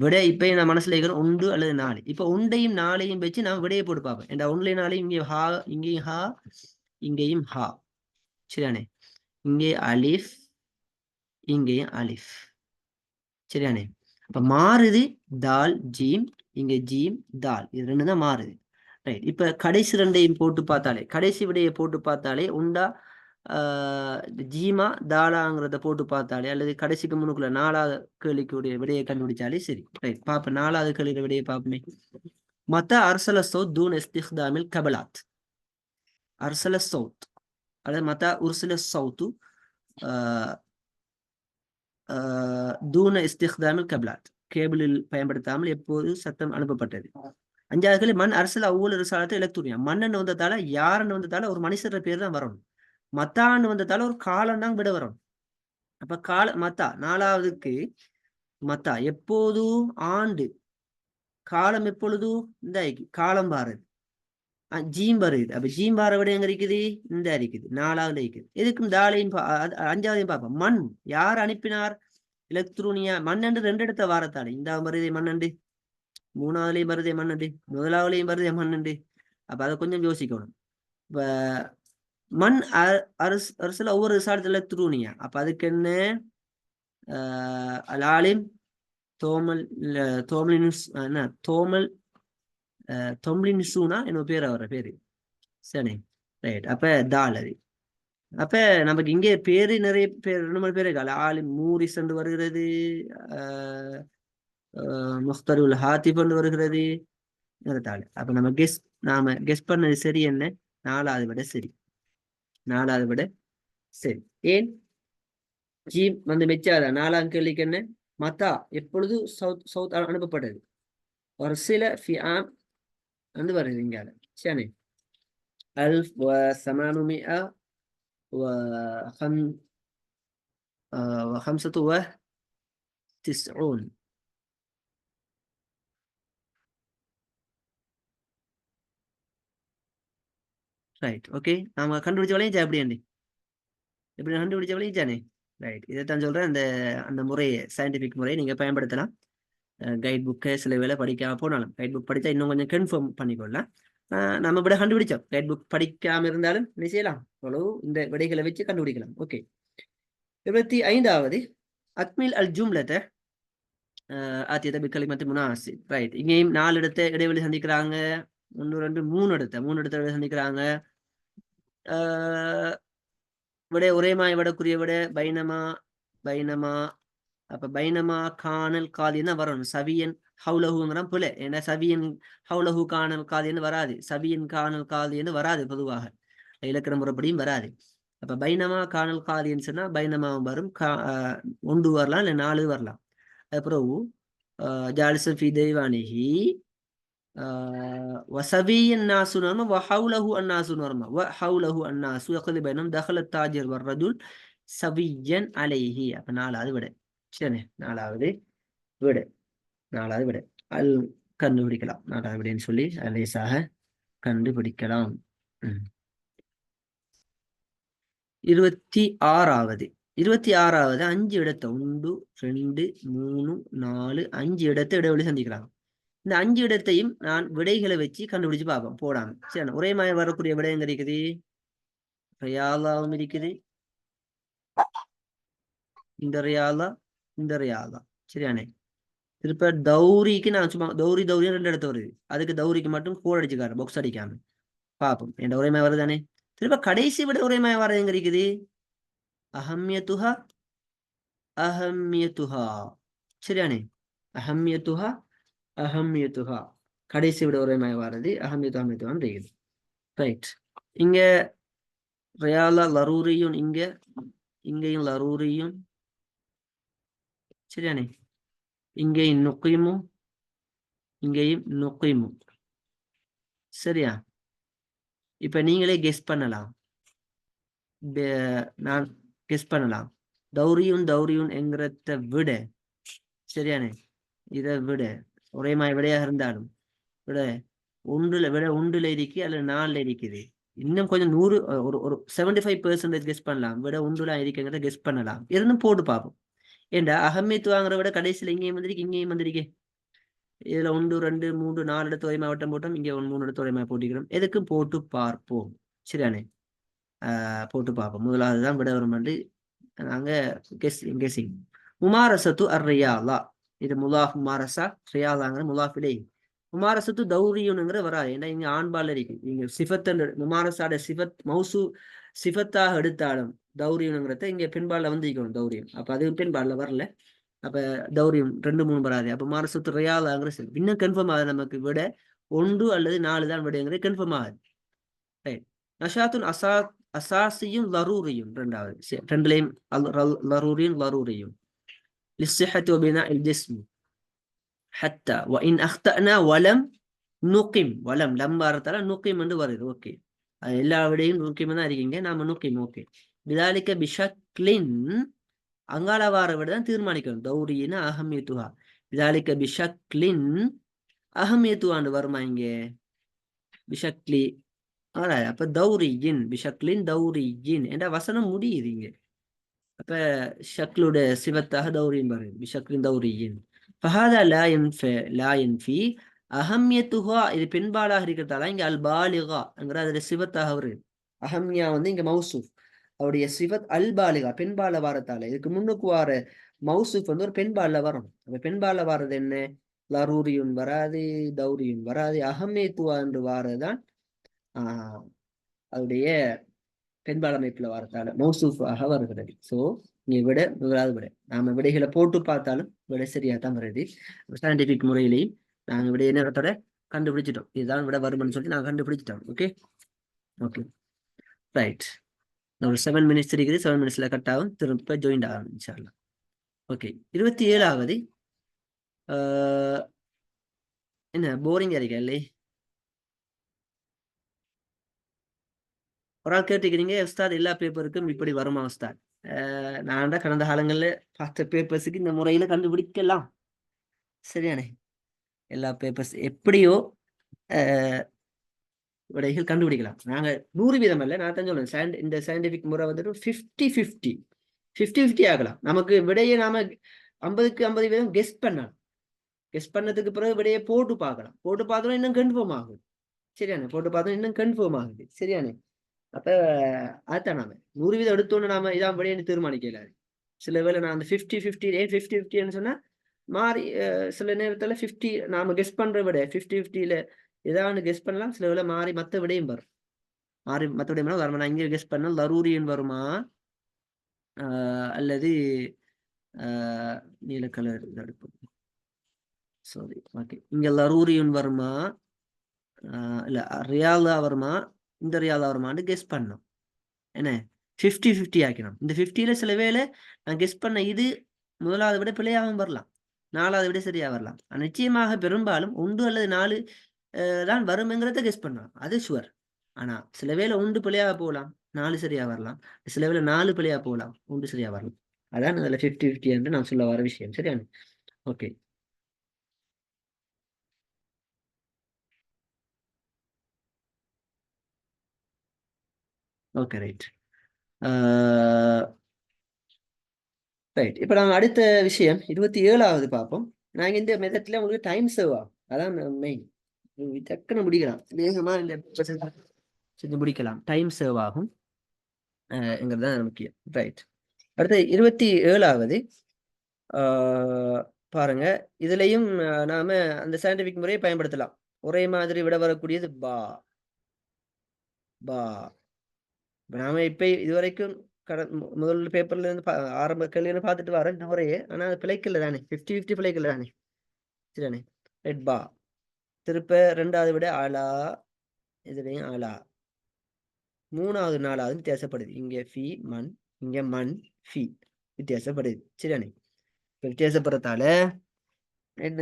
[SPEAKER 1] விட இப்ப நான் மனசுல இருக்கிற 1 அல்லது 4. இப்ப 1ஐயும் 4ஐயும் வச்சு நான் விடையை போட்டு பார்ப்பேன். இந்த 1லையும் 4ஐயும் இங்கே ஹா, இங்கேயும் ஹா, இங்கேயும் ஹா. சரியானே? இங்கே அலிஃப், இங்கேயும் அலிஃப். சரியானே? அப்ப மாறுது தால் ஜீம், இங்க ஜீம் தால். இது 2 தான் மாறுது. ரைட். இப்ப கடைசி 2ஐயும் போட்டு பார்த்தாலே, கடைசி விடையை போட்டு பார்த்தாலே உண்டா ஜீமா தாலாங்கிறத போட்டு பார்த்தாலே, அல்லது கடைசிக்கு முன்னுக்குள்ள 4வது கேள்விக்குடைய விடையை கண்டுபிடிச்சாலே சரி. ரைட், பாப்ப 4வது கேள்வியோட விடையை பார்ப்போமே. மத்த அர்சல சௌத் தூன் இஸ்திக்தாமில் கபலாத். அர்சல சௌத் அல்லது மத்த உர்சல சௌத்து தூன இஸ்திக்தாமில் கபலாத். கேபிளில் பயன்படுத்தாமல் எப்போது சத்தம் அனுப்பப்பட்டது. 5வது கேள்வி மண் அரசல் அவ்வளவு ரிசாலத்தை இலக்துரியா. மன்னன் வந்ததால, யாருன்னு வந்ததால ஒரு மனுஷர பேர் தான் வரணும். மத்தான்னு வந்ததால ஒரு காலம் தான் விட வரணும். அப்ப மத்தா 4வதுக்கு மத்தா எப்போது ஆண்டு, காலம் எப்பொழுது இந்த காலம் பாருது, ஜீம் வருது. அப்ப ஜீம் பார விட எங்க இருக்குது? இந்த இருக்குது 4வது இருக்குது. எதுக்கும் தாலையும் 5வதையும் பார்ப்போம். மண் யார் அனுப்பினார்? இலக்துருனியா. மண்ணண்டு 2 இடத்த வாரத்தாலே இந்த வருதே மண்ணண்டு, 3வதுலயும் வருதே மண்ணண்டு, 1வதுலயும் வருதே மண்ணண்டு. அப்ப அதை கொஞ்சம் யோசிக்கணும். இப்ப மண் அரசுல ஒவ்வொரு ரிசாலத்துல துருனியா. அப்ப அதுக்கு என்ன? அலாலிம் தோமல் தோமலின்ஸ் என்ன தோமல் தொம்லின்சூனா என்ன பேர் அவர பேரு. சரி, ரைட். அப்ப தால் அது. அப்ப நமக்கு இங்கே பேரு நிறைய பேர் நம்ம பேரு ஆலிம் மூரிஸ் என்று வருகிறது, முஸ்தருல் ஹாத்திப் என்று வருகிறது. அப்ப நாம கெஸ் பண்ணது சரி என்ன? 4வது விட சரி. 4வது விட சரி. ஏன் ஜீம் வந்து மெச்சாதா? 4ஆம் கேள்விக்கு என்ன? மத்தா எப்பொழுது சவுத் அனுப்பப்பட்டது? ஒரு சில ஃபிஆம் வந்து வருது இங்க. சரி. 1800 و95. ரைட். ஓகே. நாம கண்டுபிடிச்ச வரையும் எப்படி அண்டி? எப்படி கண்டுபிடிச்ச வரையும் தானே? ரைட். இதைத்தான் சொல்றேன். அந்த முறையை, சயின்டிபிக் முறையை நீங்க பயன்படுத்தலாம். கைட் புக்கை சில வேலை படிக்காம போனாலும் கைட் புக் படித்தா இன்னும் கொஞ்சம் கன்ஃபார்ம் பண்ணிக்கொள்ளலாம். நம்ம விட கண்டுபிடிச்சோம். கைட் புக் படிக்காம இருந்தாலும் என்ன செய்யலாம்? அவ்வளவு இந்த விடைகளை வச்சு கண்டுபிடிக்கலாம். ஓகே. 25வது அக்மில் அல் ஜும்லத்தை ஆத்தியத்தை பிக்கலிமத்து முனாசி. ரைட். இங்கேயும் 4 இடத்தை இடைவெளி சந்திக்கிறாங்க. 1 2 3 இடத்தை இடைவெளி சந்திக்கிறாங்க. விட ஒரேமாய் விடக்கூடிய விட பைனமா பைனமா. அப்ப பைனமா காணல் காலின்னு வரணும். சவியன் ஹவுலஹுங்கிறான் புல. ஏன்னா சவியன் ஹவுலஹு காணல் காலின்னு வராது. சவியன் காணல் காலின்னு வராது. பொதுவாக இலக்கண முறைப்படியும் வராது. அப்ப பைனமா காணல் காலின்னு சொன்னா பைனமாவும் வரும், 1 வரலாம், இல்ல 4 வரலாம். அப்புறம் ஜாலிசன் ஃபி தெய்வானிஹி வசவியன் நாசு நர்ம வஹவுலஹு அன்னாசு நர்ம வஹவுலஹு அன்னாசு யக்லி பைனம் தஹல தாஜிர் வர்ரஜுல் சவியன் அலைஹி. அப்ப 4வது விட. சரி. 4வது விட. 4வது விட அல் கண்டுபிடிக்கலாம். 4வது விடைன்னு சொல்லி லேசாக கண்டுபிடிக்கலாம். 26வது 5 இடத்தை 1 2 3 4 5 இடத்தை இடைவெளி சந்திக்கிறாங்க. இந்த 5 இடத்தையும் நான் விடைகளை வச்சு கண்டுபிடிச்சு பார்ப்போம் போடாம. சரி. ஒரே மாதிரி வரக்கூடிய விடை எங்க இருக்குது? ரியாலாவும் இருக்குது, இந்த ரியாலா, இந்த ரியாலா. சரியானே. திருப்ப தௌரிக்கு நான் சும்மா தௌரி 2 இடத்த வருது. அதுக்கு தௌரிக்கு மட்டும் கோட் அடிச்சுக்காரு, பாக்ஸ் அடிக்காம பார்ப்போம். என்ற ஒரே மாதிரி வருதானே. திருப்ப கடைசி விட ஒரே மாதிரி வர எங்க இருக்குது? அஹம்யத்துஹா அஹம்யத்துஹா. சரியானே. அஹம்யத்துஹா அஹம்யத்துஹா. கடைசி விட ஒரே மாதிரி வர்றது அஹம்யத்துஹான்னு இருக்குது. ரைட். இங்க ரியாலா லரூரியும், இங்கேயும் லரூரியும். சரியானே. இங்கேயும் நுக்கிமும், இங்கேயும் நுக்கிமும். சரியா? இப்ப நீங்களே கெஸ் பண்ணலாம். நான் கெஸ் பண்ணலாம். தௌரியும் என்கிறத விட, சரியானே, இதை விட ஒரே மாதிரி விடையாக இருந்தாலும் விட 1ல இருக்கு, அல்லது 4ல இருக்குது. இன்னும் கொஞ்சம் 100 ஒரு 75% கெஸ் பண்ணலாம். விட 1ல இருக்குங்கிறத கெஸ் பண்ணலாம். இருந்தும் போட்டு பார்ப்போம். ஏண்டா அகமேத்து வாங்குற விட கடைசியில் இங்கேயும் வந்திருக்கு, இங்கேயும் வந்திருக்கு. இதுல 1 2 3 4 இடத்து ஒரே மாவட்டம் போட்டோம். இங்க 3 இடத்து ஒரே மாதிரி போட்டிக்கிறோம். எதுக்கும் போட்டு பார்ப்போம். சரியானே. போட்டு பார்ப்போம். முதலாவதுதான் விட வரும் என்று நாங்க கெஸிங். முமாரசத்து அர்ரியாலா. இது முலாஃப் முமாரசா, ரியாலாங்கிற முலாஃபிலே. முமாரசத்து தௌரியுனுங்கிற வராது. ஏன்னா இங்க ஆண்பால் இருக்கு. இங்க சிஃபத் முமாரசாட சிஃபத் மௌசு சிஃபத்தாக எடுத்தாலும் தௌரியுனுங்கிறத இங்க பெண்பால்ல வந்து இருக்கணும். தௌரியம். அப்ப அது பெண்பால்ல வரல. அப்ப தௌரியம் 2 3 வராது. அப்ப மாரசத்து ரியாலாங்கிற இன்னும் கன்ஃபார்ம் ஆகுது. நமக்கு விட 1 அல்லது 4 தான் விடைங்கிறது கன்ஃபார்ம் ஆகுது. நஷாத்துன் அசாசியும் லரூரியும். 2வது 2லயும் லரூரியும் للصحة وبناء الجسم حتى وإن أخطأنا ولم نقم. ولم لم بارتلا نقم என்று வருது. ஓகே. எல்லா விடையும் நுக்கிம் தான் இருக்கீங்க. நாம நுக்கிம். ஓகே. بذلك بشكل அங்கால வார விட தான் தீர்மானிக்கணும். தௌரியின அஹம்யத்துஹா. بذلك بشكل அஹம்யத்துஹான்னு வருமா இங்க? பிஷக்லி. அப்ப தௌரியின் பிஷக்லின் தௌரியின் என்ற வசனம் முடியுது இங்க. அப்ப ஷக்லுடைய சிவத்தாக தௌரியின் வருது. பிஷக்லின் தௌரியின். ஃபஹாதா லா யன்ஃபி அஹம்யத்துஹா. இது பெண்பாலாக இருக்கிறதால இங்க அல் பாலிகாங்கிற அதோட சிவத்தாக வருது. அஹம்யா வந்து இங்க மௌசூப். அவருடைய சிவத் அல் பாலிகா பெண்பால வாரத்தால. இதுக்கு முன்னுக்கு வார மௌசூப் வந்து ஒரு பெண்பால வரும். அப்ப பெண்பால வாரது என்ன? லரூரியும் வராது, தௌரியும் வராது. அஹம்யத்துவா என்று வாரதுதான் அதோடைய பெண்பால் அமைப்புல வரத்தால மௌசூஃபாக வருகிறது. ஸோ இங்க விட முதலாவது விட நாம விடைகளை போட்டு பார்த்தாலும் விட சரியா தான் வருது. சயின்டிபிக் முறையிலையும் நாங்க விடைய நேரத்தோட கண்டுபிடிச்சிட்டோம். இதுதான் விட வரும்னு சொல்லி நாங்க கண்டுபிடிச்சிட்டோம். Okay okay right. ஒரு 7 minutes இருக்குது. 7 minutesல கட் ஆகும், திரும்ப ஜாயின் ஆகும் இன்ஷால்லா. ஓகே 27வது என்ன போரிங் இருக்கா இல்லை? ஒரு ஆள் கேட்டுக்கிறீங்க, உஸ்தாத் எல்லா பேப்பருக்கும் இப்படி வருமா உஸ்தாத்? நான் தான் கடந்த காலங்களில் பார்த்த பேப்பர்ஸுக்கு இந்த முறையில கண்டுபிடிக்கலாம். சரியானே? எல்லா பேப்பர்ஸ் எப்படியோ விடைகள் கண்டுபிடிக்கலாம். நாங்க 100% அல்ல, நான் தான் சொல்றேன். இந்த சயின்டிபிக் முறை வந்துட்டு 50-50 ஆகலாம். நமக்கு விடையை நாம 50க்கு 50 வீதம் கெஸ் பண்ணலாம். கெஸ் பண்ணதுக்கு பிறகு விடையை போட்டு பார்க்கலாம். போட்டு பார்த்தோம் இன்னும் கன்ஃபார்ம் ஆகுது. சரியானே? போட்டு பார்த்தோம் இன்னும் கன்ஃபார்ம் ஆகுது. சரியானே? அப்ப அதுதான் நாம 100% எடுத்தோன்னு நாம இதான் விடைன்னு தீர்மானிக்கல. சில வேளை நான் அந்த 50-50 50-50ன்னு சொன்னா மாறி சில நேரத்துல 50 நாம கெஸ் பண்ற விட 50-50ல ஏதாவது கெஸ் பண்ணலாம். சில வேளை மாறி மத்த விடையும் வரும். மாறி மத்த விடையும் வருமா? நான் இங்க கெஸ் பண்ண லரூரியன் வருமா அல்லது நீல கலர் அடுப்பு சாரி ஓகே இங்க லரூரியன் வருமா இல்ல ரியாலா வருமா இந்த ரியாலா வருமான்னு கெஸ் பண்ணோம். என்ன 50-50 ஆக்கணும். இந்த 50ல சில வேளை நான் கெஸ் பண்ண இது முதலாவது விட பிழையாகவும் வரலாம், 4வது விட சரியா வரலாம். நிச்சயமாக பெரும்பாலும் 1 அல்லது 4 தான் வரும்ங்கிறத கெஸ் பண்ணலாம், அது ஷுவர். ஆனா சில வேளை 1 பிழையாக போகலாம், 4 சரியா வரலாம். சில வேளை 4 பிழையா போகலாம், 1 சரியா வரலாம். அதான் அதில் 50-50 என்று நான் சொல்ல வர விஷயம். சரியான? Okay okay right right. இப்போ நாங்கள் அடுத்த விஷயம் 27வது பார்ப்போம். நாங்கள் இந்த மெத்தட்ல உங்களுக்கு டைம் சேவ் ஆகும், அதான் மெயின். டக்குன்னு முடிக்கலாம், வேகமா இந்த செஞ்சு முடிக்கலாம், டைம் சேவ் ஆகும் தான் முக்கியம். ரைட். அடுத்து 27வது பாருங்க. இதுலயும் நாம அந்த சயின்டிபிக் முறையை பயன்படுத்தலாம். ஒரே மாதிரி விட வரக்கூடியது பா பா. நாம இப்ப இதுவரைக்கும் முதல் பேப்பர்ல இருந்து ஆரம்ப கேள்வியில பார்த்துட்டு வரேன் இந்த முறையே. ஆனா அது பிழைக்கல தானே, 50-50 பிழைக்கல தானே. சரிதானே? ரெட் பா. திருப்ப 2வது விட ஆலா, இதுலயும் ஆலா. 3வது 4வது வித்தியாசப்படுது. இங்க ஃபி மண், இங்க மண் ஃபி வித்தியாசப்படுது. சரிதானே? வித்தியாசப்படுறதால என்ன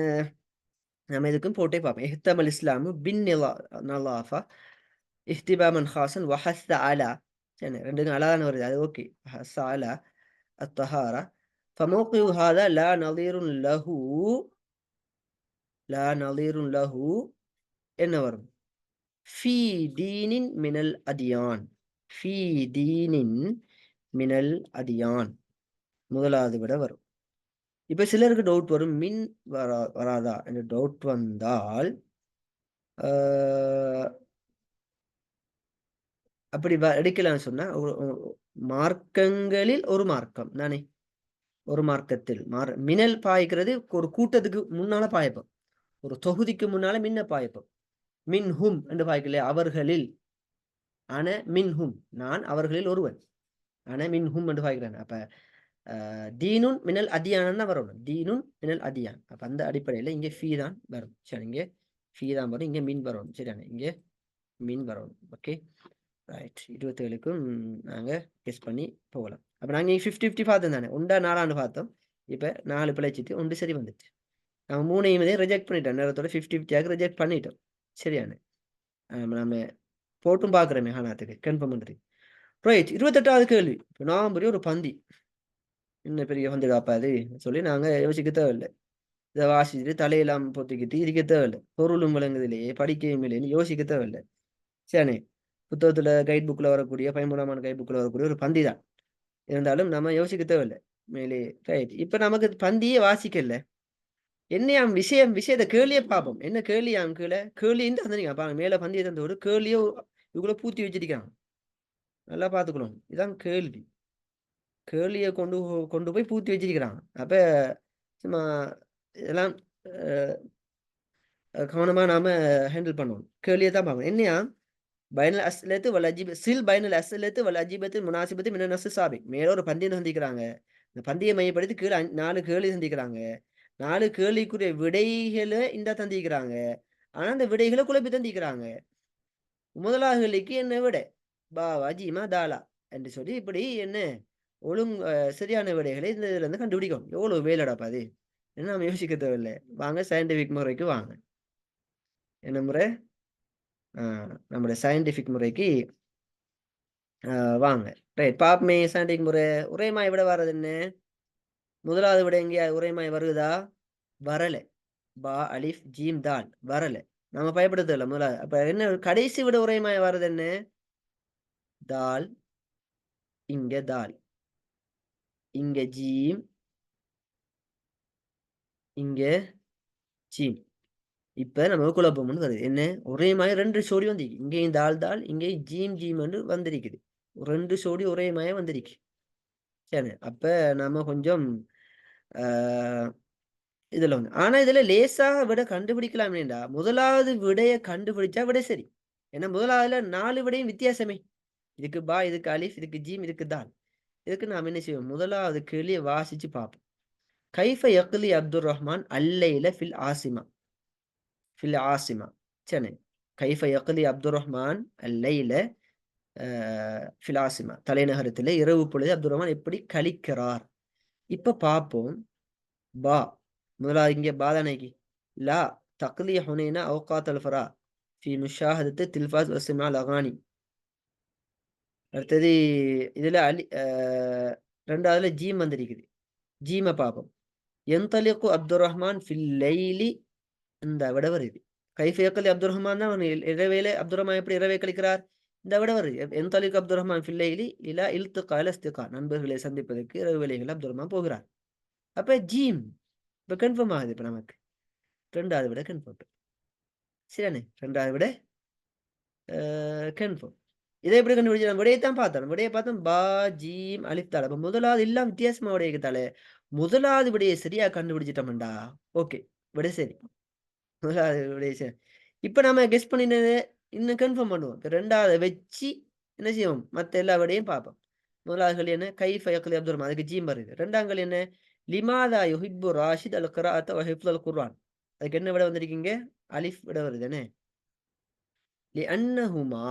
[SPEAKER 1] நம்ம இதுக்கும் போட்டே பார்ப்போம். இஹ்தமல் இஸ்லாமு பின் நலாஃபா இஹ்திபாமன் ஹாசன் வஹஸ்த அலா. சரி, 2 அலான்னு வருது, அது ஓகே. ஹஸ்ஸ அலா الطهارة فموقع هذا لا نظير له என்ன வரும்? في دين من الأديان في دين من الأديان முதலாவது விட வரும். இப்ப சிலருக்கு டவுட் வரும், மின் வராதா என்று டவுட் வந்தால் அப்படி எடுக்கலாம்னு சொன்னா மார்க்கங்களில் ஒரு மார்க்கம் தானே. ஒரு மார்க்கத்தில் மினல் பாய்க்கிறது ஒரு கூட்டத்துக்கு முன்னால பாய்ப்போம், ஒரு தொகுதிக்கு முன்னால மின்ன பாய்ப்போம். மின் ஹும் என்று பாய்க்கலையே, அவர்களில். ஆன மின் ஹும், நான் அவர்களில் ஒருவன். ஆன மின் ஹும் என்று பாய்க்கிறேன். அப்ப தீனுன் மினல் அதியானன் தான் வரணும். தீனுன் மினல் அதியான். அப்ப அந்த அடிப்படையில இங்க ஃபீ தான் வரும். சரி, இங்க ஃபீ தான் வரும், இங்க மின் வரணும். சரியான? இங்க மின் வரணும். Okay right. 27க்கும் நாங்க கெஸ் பண்ணி போகலாம். அப்ப நாங்க 50-50 பார்த்தோம் தானே, 1 4 பார்த்தோம். இப்ப 4 பிழைச்சிட்டு 1 சரி வந்துச்சு. நம்ம 3ஐயும் ரிஜெக்ட் பண்ணிட்டோம், நேரத்தோட 50-50 ரிஜெக்ட் பண்ணிட்டோம். சரியான? நம்ம போட்டும் பார்க்குறோமே ஹானாத்துக்கு கன்ஃபார்ம் பண்ணுறேன். ரைட். 28வது கேள்வி. இப்போ நான் பெரிய ஒரு பந்தி, இன்னும் பெரிய பந்தி காப்பாது சொல்லி நாங்க யோசிக்க தேவையில்லை. இதை வாசிச்சுட்டு தலையெல்லாம் பொத்திக்கிட்டு இருக்க தேவையில்லை. பொருளும் விளங்குதில்லையே, படிக்கவும் இல்லைன்னு யோசிக்க தேவையில்லை. சரியானே? புத்தகத்துல கைட் புக்ல வரக்கூடிய 13ஆம் கைட் புக்ல வரக்கூடிய ஒரு பந்தி தான். இருந்தாலும் நம்ம யோசிக்க தேவையில்லை மேலே. ரைட். இப்ப நமக்கு பந்தியே வாசிக்கல, என்னையாம் விஷயத்தை கேள்வியே பார்ப்போம். என்ன கேள்வியாம்? கீழே கேள்வின்னு தந்துருங்க பாருங்க. மேல பந்தியை தந்து ஒரு கேள்வியோ இவ்வளவு பூத்தி வச்சிருக்காங்க, நல்லா பார்த்துக்கணும். இதுதான் கேள்வி. கேள்வியை கொண்டு போய் பூத்தி வச்சிருக்கிறாங்க. அப்ப சும்மா இதெல்லாம் கவனமா நாம ஹேண்டில் பண்ணணும். கேள்வியை தான் பார்க்கணும். என்னையா பைனல் அஸ்லத்து வல் அஜிப சில் பைனல் அஸ்லத்து வல் அஜிபத்து முனாசிபத்து மின நஸ் சாபிக். மேல ஒரு பந்தியம் சந்திக்கிறாங்க. இந்த பந்தியை மையப்படுத்தி கீழே 4 கேள்வி சந்திக்கிறாங்க. 4 கேள்விக்குரிய விடைகளை இந்த தந்திக்கிறாங்க. ஆனா அந்த விடைகளை குழப்பி தந்திக்கிறாங்க. முதலாவது கேள்விக்கு என்ன விடை? பாவா ஜீமா தாலா என்று சொல்லி இப்படி என்ன சரியான விடைகளை இந்த இதுல இருந்து கண்டுபிடிக்கும். எவ்வளவு வேலைடாப்பா அது? என்ன நம்ம யோசிக்க தேவையில்லை. வாங்க சயின்டிபிக் முறைக்கு வாங்க. என்ன முறை? நம்முடைய சயின்டிபிக் முறைக்கு வாங்க. ரைட். பாப்பமே சயின்டிபிக் முறை. உரைமாய் விட வர்றது என்ன? முதலாவது விட எங்கேயா உரைமாய் வருதா? வரல. பா அலிஃப் ஜீம் தால் வரல. நம்ம பயப்படுத்தல முதலாவது. அப்ப என்ன கடைசி விட உரைமாய் வர்றது என்ன? தால், இங்க தால், இங்க ஜீம், இங்க ஜீம். இப்ப நம்ம குழப்பம்னு வருது. என்ன ஒரே மாதிரி 2 சோடி வந்திருக்கு. இங்கேயும் தால் தால், இங்கேயும் ஜீம் ஜீம் என்று வந்திருக்குது. 2 சோடி ஒரே மாதிரி வந்திருக்கு. சரி. அப்ப நாம கொஞ்சம் இதுல வந்து ஆனா இதுல லேசாக விட கண்டுபிடிக்கலாமேண்டா முதலாவது விடைய கண்டுபிடிச்சா விட சரி. ஏன்னா முதலாவதுல 4 விடையும் வித்தியாசமே. இதுக்கு பா, இதுக்கு அலிஃப், இதுக்கு ஜீம், இதுக்கு தால். இதுக்கு நாம் என்ன செய்வோம்? முதலாவது கேள்வியை வாசிச்சு பார்ப்போம். கைஃப யக்லி அப்துல் ரஹ்மான் அல்லைல ஃபில் ஆசிமா. ஃபில் ஆசிமா. சரி. கைஃப யக்லி அப்துல் ரஹ்மான் அல்லைல ஃபில் ஆசிமா. தலைநகரத்தில் இரவு பொழுது அப்துல் ரஹ்மான் எப்படி கழிக்கிறார்? இப்ப பார்ப்போம். பா முதலாவது இங்கே பாதானைக்கு லா தக்லி ஹுனைனா அவுகாத் அல்ஃபரா ஃபி முஷாஹதத்து தில்ஃபாஸ் வசிமா லகானி. அடுத்தது இதுல ரெண்டாவதுல ஜீம் வந்திருக்குது. ஜீமை பார்ப்போம். எந்தலிக்கு அப்துல் ரஹ்மான் ஃபில் லைலி இந்த விட வருது. கைஃப யக்லி அப்துல் ரஹ்மான் தான் இரவேல அப்துல் ரஹ்மான் எப்படி இரவை கழிக்கிறார்? இந்த விட வருது. எந்தலிக்கு அப்துல் ரஹ்மான் ஃபில் லைலி இலா இல்துகா இலஸ்திகா நண்பர்களை சந்திப்பதற்கு இரவு வேளைகள் அப்துல் ரஹ்மான் போகிறார். அப்ப ஜீம் இப்ப கன்ஃபார்ம் ஆகுது. இப்ப நமக்கு ரெண்டாவது விட கன்ஃபார்ம். சரியானே? ரெண்டாவது விட கன்ஃபார்ம். இதை எப்படி கண்டுபிடிச்சோம்? விடையைத்தான் பார்த்தோம். விடையை பார்த்தோம் பா ஜீம் அலிஃப் தால். அப்ப முதலாவது எல்லாம் வித்தியாசமா விடையத்தால முதலாவது விடையை சரியா கண்டுபிடிச்சிட்டோம்டா. ஓகே, விட சரி. முதலாவது விடைய சரி. இப்ப நம்ம கெஸ் பண்ணினது இன்னும் கன்ஃபார்ம் பண்ணுவோம். இப்ப ரெண்டாவது வச்சு என்ன செய்வோம்? மத்த எல்லா விடையும் பார்ப்போம். முதலாவது கேள்வி என்ன? கைஃப யக்லி அப்துல் ரஹ்மான். அதுக்கு ஜீம் வருது. ரெண்டாம் கேள்வி என்ன? லிமாதா யுஹிப்பு ராஷித் அல் கிராஅத்த வ ஹிஃப்ல் குர்ஆன். அதுக்கு என்ன விட வந்திருக்கீங்க? அலிஃப் விட வருது என்ன? லிஅன்னஹுமா